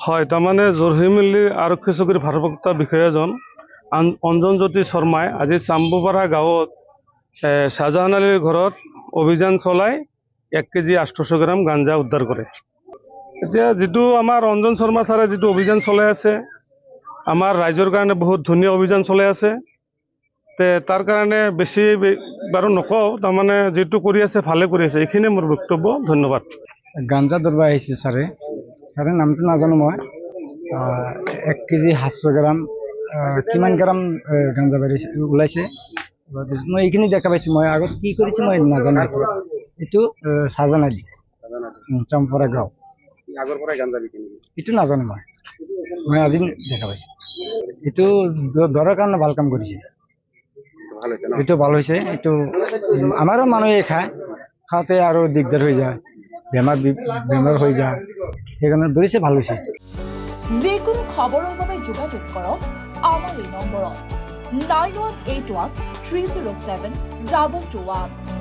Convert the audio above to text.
হয়, তাৰমানে জৰহিমিল্লী আৰক্ষী চকীৰ ভাৰপ্ৰাপ্ত বিষয়াজন অঞ্জন জ্যোতি শৰ্মাই আজি চাম্বুপাৰা গাঁৱত শ্বাহজাহান আলীৰ ঘৰত অভিযান চলাই 1 কেজি 800 গ্ৰাম গাঞ্জা উদ্ধাৰ কৰে। এতিয়া যিটো আমাৰ অঞ্জন শৰ্মা ছাৰে যিটো অভিযান চলাই আছে, আমাৰ ৰাইজৰ কাৰণে বহুত ধুনীয়া অভিযান চলাই আছে। তাৰ কাৰণে বেছি বাৰু নকওঁ, তাৰমানে যিটো কৰি আছে ভালে কৰি আছে। এইখিনিয়ে মোৰ বক্তব্য। ধন্যবাদ। গাঞ্জা ধৰবা আহিছে ছাৰে নামটো নাজানো মই 1 কেজি 700 গ্ৰাম কিমান গ্ৰাম গাঞ্জা ওলাইছে মই এইখিনি দেখা পাইছো। মই আগত কি কৰিছে মই নাজানো। এইটো শাহজাহান আলী চাম্বুপাৰা গাঁও। আগৰ পৰাই গাঞ্জা বিকে নেকি? এইটো নাজানো মই আজি দেখা পাইছো। এইটো ধৰাৰ কাৰণে ভাল কাম কৰিছে। ভাল হৈছে ন? এইটো ভাল হৈছে। এইটো আমাৰো মানুহে খাওঁতে আৰু দিগদাৰ হৈ যায়, বেমাৰ হৈ যায়, সেইকাৰণে ধৰিছে, ভাল হৈছে। যিকোনো খবৰৰ বাবে যোগাযোগ কৰক আমাৰ এই নম্বৰত 9181 307 221।